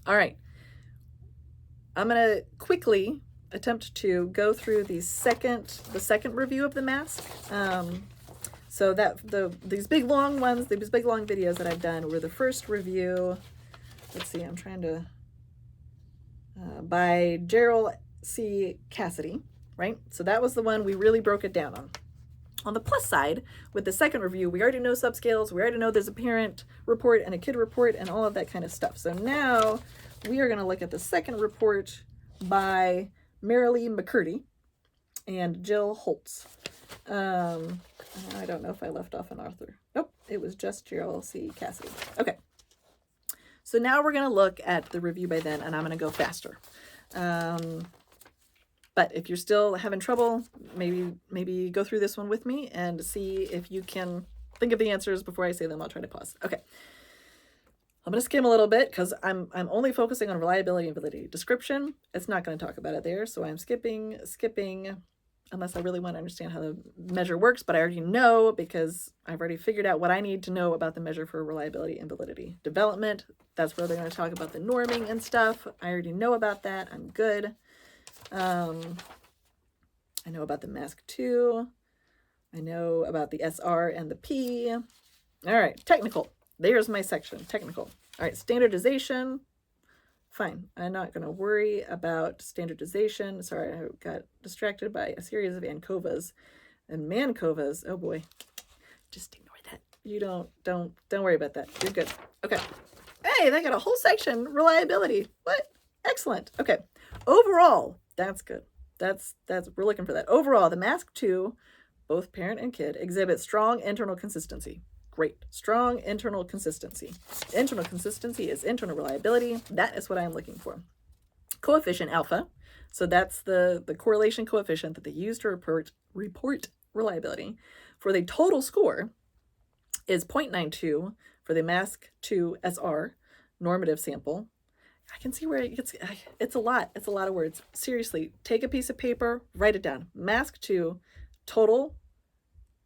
All right. I'm going to quickly attempt to go through the second review of the mask. So that these big long ones, these big long videos that I've done were the first review. Let's see, I'm trying to by Gerald C. Cassidy, right? So that was the one we really broke it down on. On the plus side, with the second review, we already know subscales. We already know there's a parent report and a kid report and all of that kind of stuff. So now we are going to look at the second report by Marilee McCurdy and Jill Holtz. I don't know if I left off an author. Nope, it was just Gerald C. Cassidy. Okay. So now we're going to look at the review by then, and I'm going to go faster. But if you're still having trouble, maybe go through this one with me and see if you can think of the answers before I say them. I'll try to pause. Okay. I'm going to skim a little bit because I'm only focusing on reliability and validity. Description, it's not going to talk about it there, so I'm skipping unless I really want to understand how the measure works, but I already know because I've already figured out what I need to know about the measure for reliability and validity. Development, that's where they're going to talk about the norming and stuff. I already know about that. I'm good. I know about the mask 2. I know about the SR and the P. All right, technical. There's my section, technical. All right, standardization. Fine, I'm not going to worry about standardization. Sorry, I got distracted by a series of ANCOVAs and MANCOVAs. Oh boy, just ignore that. You don't worry about that. You're good. Okay. Hey, they got a whole section, reliability. What? Excellent. Okay. Overall, that's good. That's we're looking for that. Overall, the mask 2, both parent and kid, exhibit strong internal consistency. Great. Strong internal consistency. Internal consistency is internal reliability. That is what I'm looking for. Coefficient alpha. So that's the correlation coefficient that they use to report reliability. For the total score is 0.92 for the mask 2 SR normative sample. I can see where it's a lot. It's a lot of words. Seriously, take a piece of paper, write it down. Mask 2 total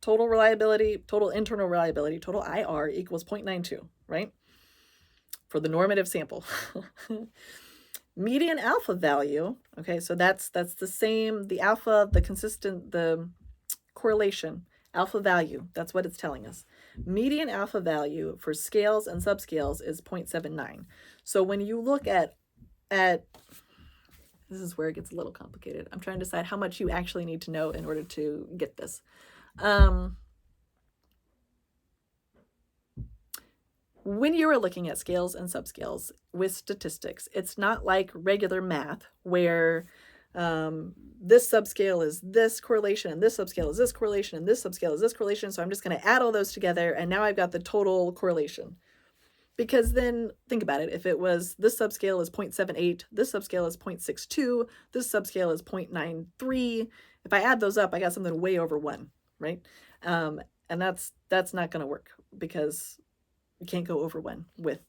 reliability, total internal reliability, total IR equals 0.92, right? For the normative sample. Median alpha value, okay, so that's the same, the alpha, the correlation, alpha value, that's what it's telling us. Median alpha value for scales and subscales is 0.79. So when you look at this is where it gets a little complicated. I'm trying to decide how much you actually need to know in order to get this. When you are looking at scales and subscales with statistics, it's not like regular math where this subscale is this correlation and this subscale is this correlation and this subscale is this correlation. So I'm just going to add all those together and now I've got the total correlation. Because then think about it. If it was this subscale is 0.78, this subscale is 0.62, this subscale is 0.93. If I add those up, I got something way over 1, right? And that's not going to work because you can't go over 1 with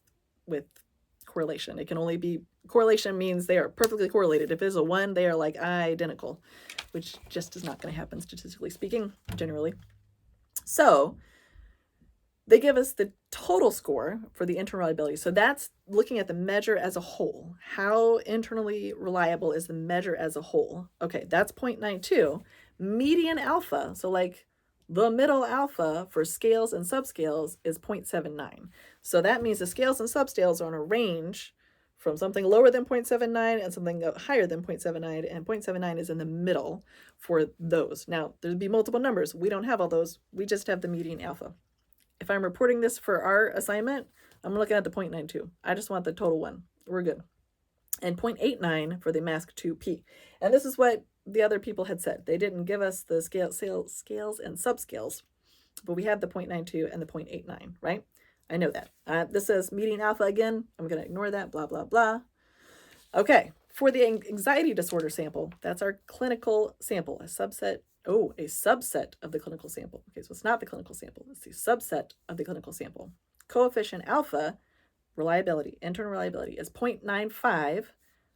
correlation. It can only be, correlation means they are perfectly correlated. If it's a 1, they are like identical, which just is not going to happen statistically speaking, generally. So they give us the total score for the internal reliability. So that's looking at the measure as a whole. How internally reliable is the measure as a whole? Okay, that's 0.92. Median alpha, so like the middle alpha for scales and subscales is 0.79. So that means the scales and subscales are in a range from something lower than 0.79 and something higher than 0.79, and 0.79 is in the middle for those. Now, there'd be multiple numbers. We don't have all those. We just have the median alpha. If I'm reporting this for our assignment, I'm looking at the 0.92. I just want the total one. We're good. And 0.89 for the mask 2P. And this is what the other people had said. They didn't give us the scales and subscales, but we have the 0.92 and the 0.89, right? I know that. This says median alpha again. I'm going to ignore that, blah, blah, blah. Okay, for the anxiety disorder sample, that's our clinical sample, a subset of the clinical sample. Okay, so it's not the clinical sample, it's the subset of the clinical sample. Coefficient alpha, reliability, internal reliability, is 0.95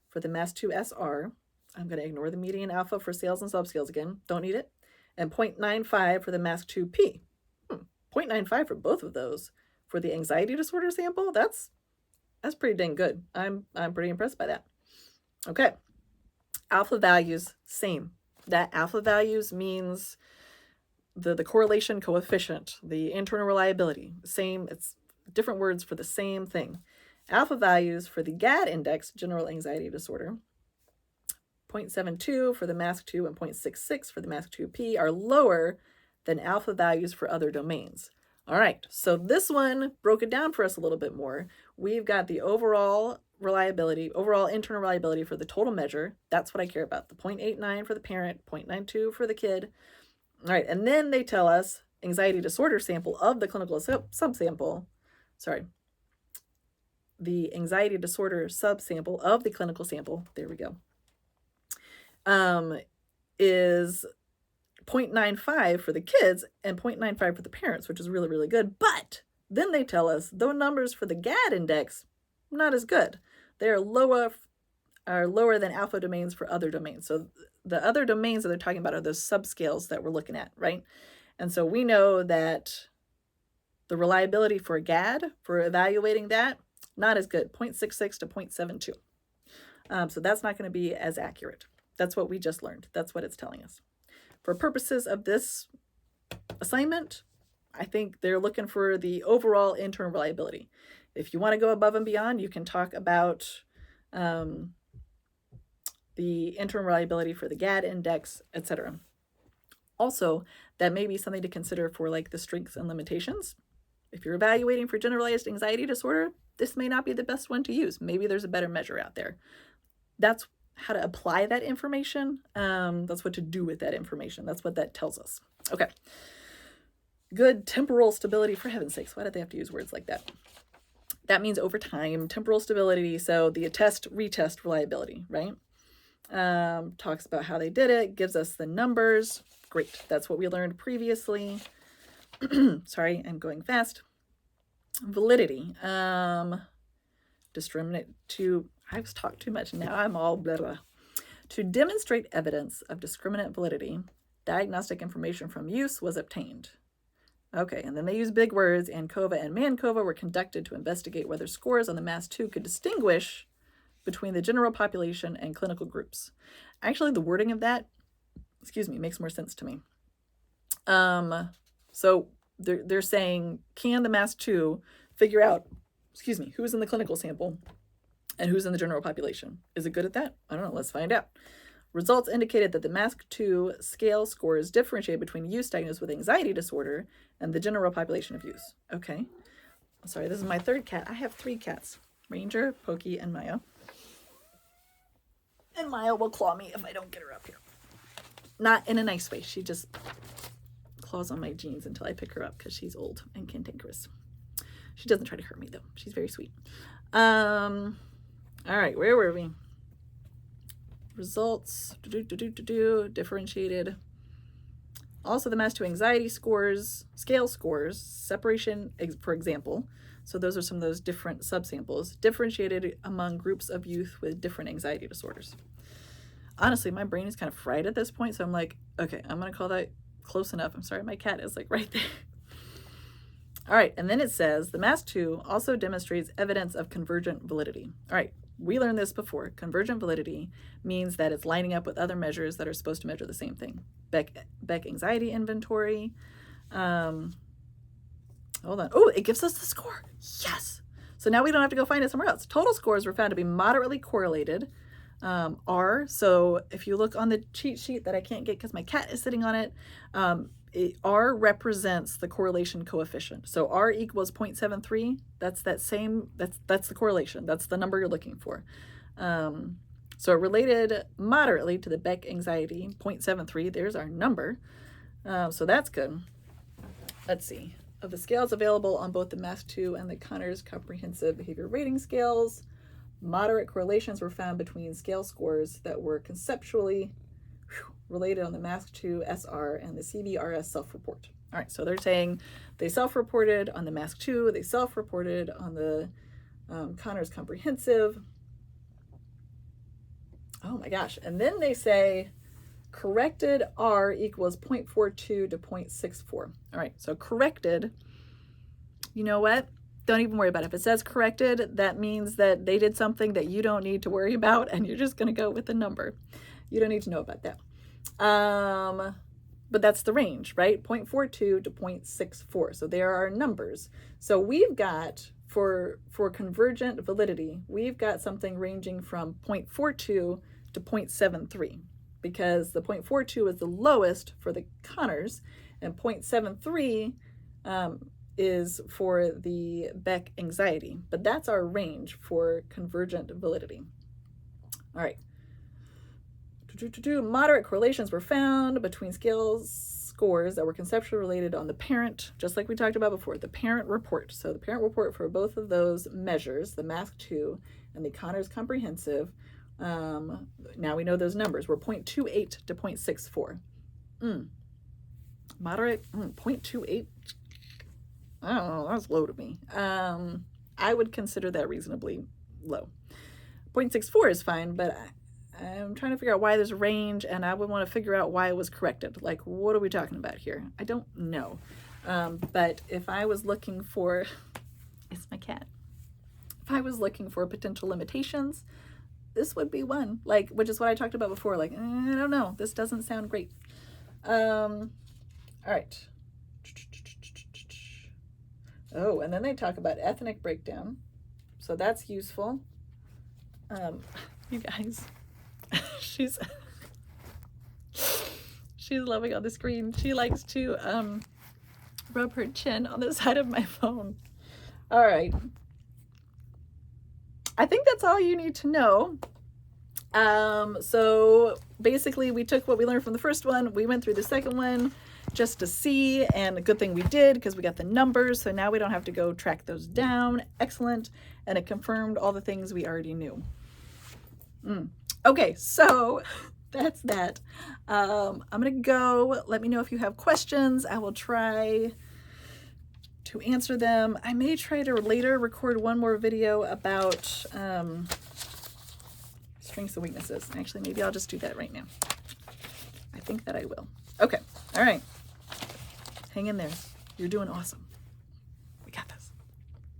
for the MAS2SR. I'm going to ignore the median alpha for scales and subscales again, don't need it. And 0.95 for the MAS2P. 0.95 for both of those. For the anxiety disorder sample, that's That's pretty dang good. I'm pretty impressed by that. Okay. Alpha values, same. That alpha values means the correlation coefficient, the internal reliability, same. It's different words for the same thing. Alpha values for the GAD index, general anxiety disorder, 0.72 for the MASC2 and 0.66 for the MASC2P are lower than alpha values for other domains. All right, so this one broke it down for us a little bit more. We've got the overall reliability, overall internal reliability for the total measure. That's what I care about. The 0.89 for the parent, 0.92 for the kid. All right, and then they tell us anxiety disorder sample of the clinical subsample. Sorry, the anxiety disorder subsample of the clinical sample. There we go. Is 0.95 for the kids and 0.95 for the parents, which is really, really good. But then they tell us the numbers for the GAD index, not as good. They're lower than alpha domains for other domains. So the other domains that they're talking about are those subscales that we're looking at, right? And so we know that the reliability for GAD, for evaluating that, not as good, 0.66 to 0.72. So that's not going to be as accurate. That's what we just learned. That's what it's telling us. For purposes of this assignment, I think they're looking for the overall internal reliability. If you want to go above and beyond, you can talk about the internal reliability for the GAD index, etc. Also, that may be something to consider for like the strengths and limitations. If you're evaluating for generalized anxiety disorder, this may not be the best one to use. Maybe there's a better measure out there. That's how to apply that information. That's what to do with that information. That's what that tells us. Okay. Good temporal stability, for heaven's sakes. Why did they have to use words like that? That means over time, temporal stability. So the attest, retest reliability, right? Talks about how they did it, gives us the numbers. Great. That's what we learned previously. Sorry, I'm going fast. Validity. Discriminate to, I've talked too much now, I'm all blah, blah. To demonstrate evidence of discriminant validity, diagnostic information from use was obtained. Okay, and then they use big words. ANCOVA and MANCOVA were conducted to investigate whether scores on the MASC2 could distinguish between the general population and clinical groups. Actually, the wording of that, makes more sense to me. So they're saying, can the MASC2 figure out, who's in the clinical sample and who's in the general population? Is it good at that? I don't know. Let's find out. Results indicated that the MASC2 scale scores differentiate between use diagnosed with anxiety disorder and the general population of use. Okay. Sorry, this is my third cat. I have 3 cats, Ranger, Pokey, and Maya. And Maya will claw me if I don't get her up here. Not in a nice way. She just claws on my jeans until I pick her up because she's old and cantankerous. She doesn't try to hurt me, though. She's very sweet. All right, where were we? Results, differentiated. Also, the MASC2 anxiety scores, scale scores, separation, for example. So those are some of those different subsamples, differentiated among groups of youth with different anxiety disorders. Honestly, my brain is kind of fried at this point, so I'm like, okay, I'm going to call that close enough. I'm sorry, my cat is like right there. All right, and then it says, the MASC2 also demonstrates evidence of convergent validity. All right, we learned this before. Convergent validity means that it's lining up with other measures that are supposed to measure the same thing. Beck anxiety inventory. Hold on. Oh, it gives us the score. Yes. So now we don't have to go find it somewhere else. Total scores were found to be moderately correlated. R, so if you look on the cheat sheet that I can't get because my cat is sitting on it, R represents the correlation coefficient. So R equals 0.73. That's the correlation. That's the number you're looking for. So it related moderately to the Beck anxiety, 0.73. There's our number. So that's good. Let's see. Of the scales available on both the MASC2 and the Conners Comprehensive Behavior Rating Scales, moderate correlations were found between scale scores that were conceptually related on the MASC2 SR and the CBRS self-report. All right, so they're saying they self-reported on the MASC2, they self-reported on the Conners Comprehensive. Oh my gosh, and then they say corrected R equals 0.42 to 0.64. All right, so corrected, you know what? don't even worry about it. If it says corrected, that means that they did something that you don't need to worry about, and you're just going to go with the number. You don't need to know about that. But that's the range, right? 0.42 to 0.64. So there are numbers. So we've got, for convergent validity, we've got something ranging from 0.42 to 0.73, because the 0.42 is the lowest for the Connors, and 0.73 is for the Beck anxiety. But that's our range for convergent validity. All right. Moderate correlations were found between scores that were conceptually related on the parent, just like we talked about before, the parent report. So the parent report for both of those measures, the MASC-2 and the Connors comprehensive, now we know those numbers were 0.28 to 0.64. Moderate, 0.28. I don't know, that's low to me. I would consider that reasonably low. 0.64 is fine, but I'm trying to figure out why there's a range, and I would want to figure out why it was corrected. Like, what are we talking about here? I don't know. But if I was looking for, it's my cat. If I was looking for potential limitations, this would be one, like, which is what I talked about before. Like, I don't know, this doesn't sound great. All right. Oh, and then they talk about ethnic breakdown. So that's useful. You guys, she's loving on the screen. She likes to rub her chin on the side of my phone. All right. I think that's all you need to know. So basically we took what we learned from the first one, we went through the second one just to see, and a good thing we did because we got the numbers, so now we don't have to go track those down. Excellent. And it confirmed all the things we already knew. Okay, so that's that. I'm gonna go. Let me know if you have questions. I will try to answer them. I may try to later record one more video about strengths and weaknesses. Actually, maybe I'll just do that right now. I think that I will. Okay, all right. Hang in there. You're doing awesome.